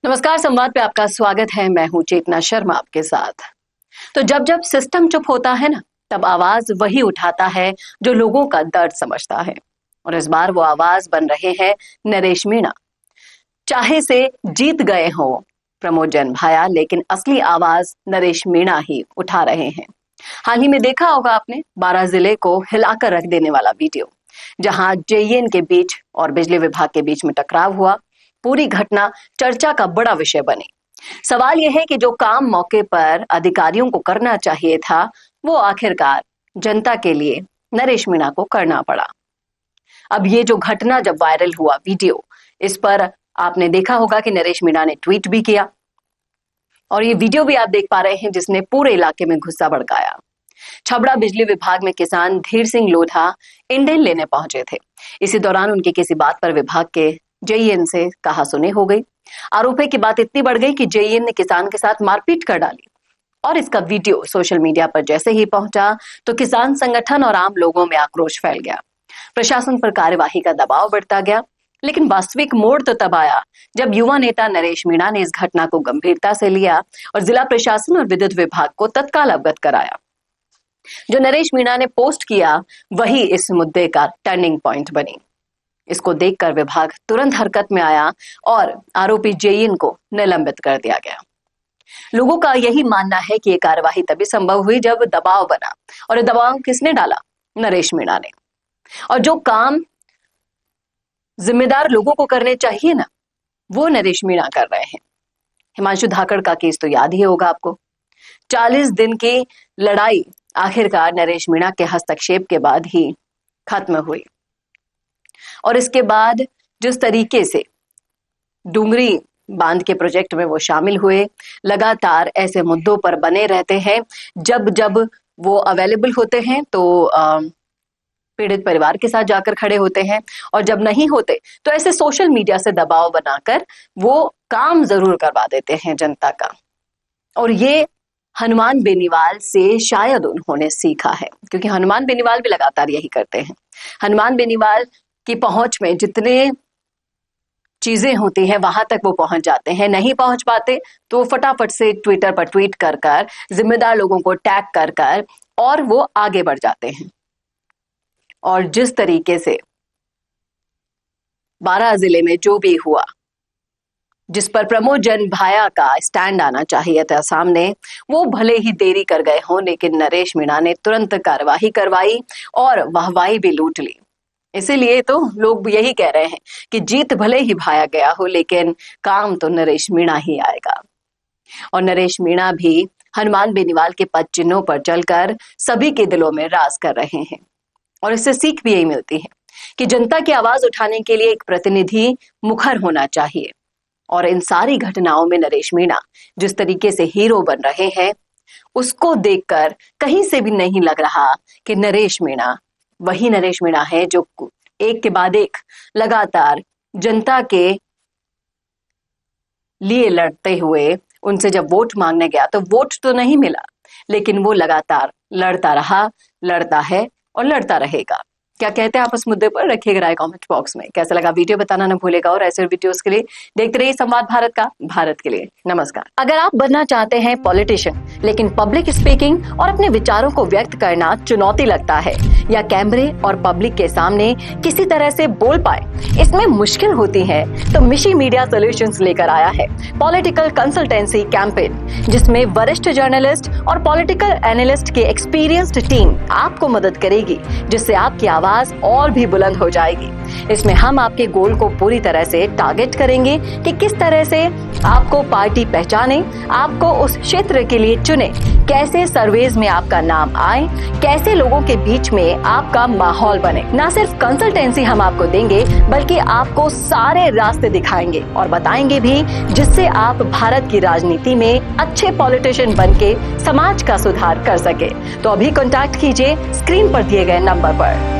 नमस्कार, संवाद पे आपका स्वागत है। मैं हूं चेतना शर्मा आपके साथ। तो जब जब सिस्टम चुप होता है ना, तब आवाज वही उठाता है जो लोगों का दर्द समझता है। और इस बार वो आवाज बन रहे हैं नरेश मीणा। चाहे से जीत गए हो प्रमोद जैन भाया, लेकिन असली आवाज नरेश मीणा ही उठा रहे हैं। हाल ही में देखा होगा आपने 12 जिले को हिलाकर रख देने वाला वीडियो, जहां जेईएन के बीच और बिजली विभाग के बीच में टकराव हुआ। पूरी घटना चर्चा का बड़ा विषय बनी। सवाल यह है कि जो काम मौके पर अधिकारियों को करना चाहिए था, वो आखिरकार जनता के लिए नरेश मीणा को करना पड़ा। अब ये जो घटना जब वायरल हुआ वीडियो, इस पर आपने देखा होगा कि नरेश मीणा ने ट्वीट भी किया और ये वीडियो भी आप देख पा रहे हैं, जिसने पूरे इलाके में गुस्सा भड़काया। छबड़ा बिजली विभाग में किसान धीर सिंह लोधा इंडेन लेने पहुंचे थे। इसी दौरान उनकी किसी बात पर विभाग के जेईएन से कहा सुनी हो गई। आरोप है कि बात इतनी बढ़ गई कि जेईएन ने किसान के साथ मारपीट कर डाली और इसका वीडियो सोशल मीडिया पर जैसे ही पहुंचा तो किसान संगठन और आम लोगों में आक्रोश फैल गया। प्रशासन पर कार्यवाही का दबाव बढ़ता गया, लेकिन वास्तविक मोड़ तो तब आया जब युवा नेता नरेश मीणा ने इस घटना को गंभीरता से लिया और जिला प्रशासन और विद्युत विभाग को तत्काल अवगत कराया। जो नरेश मीणा ने पोस्ट किया, वही इस मुद्दे का टर्निंग पॉइंट बनी। इसको देखकर विभाग तुरंत हरकत में आया और आरोपी जेईएन को निलंबित कर दिया गया। लोगों का यही मानना है कि यह कार्यवाही तभी संभव हुई जब दबाव बना, और ये दबाव किसने डाला? नरेश मीणा ने। और जो काम जिम्मेदार लोगों को करने चाहिए ना, वो नरेश मीणा कर रहे हैं। हिमांशु धाकड़ का केस तो याद ही होगा आपको। 40 दिन की लड़ाई आखिरकार नरेश मीणा के हस्तक्षेप के बाद ही खत्म हुई। और इसके बाद जिस तरीके से डुंगरी बांध के प्रोजेक्ट में वो शामिल हुए, लगातार ऐसे मुद्दों पर बने रहते हैं। जब जब वो अवेलेबल होते हैं तो पीड़ित परिवार के साथ जाकर खड़े होते हैं, और जब नहीं होते तो ऐसे सोशल मीडिया से दबाव बनाकर वो काम जरूर करवा देते हैं जनता का। और ये हनुमान बेनीवाल से शायद उन्होंने सीखा है, क्योंकि हनुमान बेनीवाल भी लगातार यही करते हैं। हनुमान बेनीवाल की पहुंच में जितने चीजें होती हैं वहां तक वो पहुंच जाते हैं। नहीं पहुंच पाते तो फटाफट से ट्विटर पर ट्वीट कर कर जिम्मेदार लोगों को टैग कर कर और वो आगे बढ़ जाते हैं। और जिस तरीके से 12 जिले में जो भी हुआ, जिस पर प्रमोद जैन भाया का स्टैंड आना चाहिए था सामने, वो भले ही देरी कर गए हों, लेकिन नरेश मीणा ने तुरंत कार्यवाही करवाई और वाहवाही भी लूट ली। इसीलिए तो लोग यही कह रहे हैं कि जीत भले ही भाया गया हो, लेकिन काम तो नरेश मीणा ही आएगा। और नरेश मीणा भी हनुमान बेनीवाल के पद चिन्हों पर चलकर सभी के दिलों में राज कर रहे हैं। और इससे सीख भी यही मिलती है कि जनता की आवाज उठाने के लिए एक प्रतिनिधि मुखर होना चाहिए। और इन सारी घटनाओं में नरेश मीणा जिस तरीके से हीरो बन रहे हैं, उसको देखकर कहीं से भी नहीं लग रहा कि नरेश मीणा वही नरेश मीणा है जो एक के बाद एक लगातार जनता के लिए लड़ते हुए, उनसे जब वोट मांगने गया तो वोट तो नहीं मिला, लेकिन वो लगातार लड़ता रहा, लड़ता है और लड़ता रहेगा। क्या कहते हैं आप इस मुद्दे पर? रखिएगा राय कमेंट बॉक्स में। कैसा लगा वीडियो बताना न भूलेगा, और ऐसे वीडियोस के लिए देखते रहिए संवाद भारत का, भारत के लिए। नमस्कार। अगर आप बनना चाहते हैं पॉलिटिशियन, लेकिन पब्लिक स्पीकिंग और अपने विचारों को व्यक्त करना चुनौती लगता है, या कैमरे और पब्लिक के सामने किसी तरह से बोल पाए इसमें मुश्किल होती है, तो मिशी मीडिया सॉल्यूशंस लेकर आया है पॉलिटिकल कंसल्टेंसी कैंपेन, जिसमें वरिष्ठ जर्नलिस्ट और पॉलिटिकल एनालिस्ट की एक्सपीरियंस्ड टीम आपको मदद करेगी, जिससे आपकी आवाज और भी बुलंद हो जाएगी। इसमें हम आपके गोल को पूरी तरह से टारगेट करेंगे कि किस तरह से आपको पार्टी पहचाने, आपको उस क्षेत्र के लिए चुने, कैसे सर्वेज में आपका नाम आए, कैसे लोगों के बीच में आपका माहौल बने। न सिर्फ कंसल्टेंसी हम आपको देंगे, बल्कि आपको सारे रास्ते दिखाएंगे और बताएंगे भी, जिससे आप भारत की राजनीति में अच्छे पॉलिटिशियन बनके समाज का सुधार कर सके। तो अभी कॉन्टैक्ट कीजिए स्क्रीन पर दिए गए नंबर पर।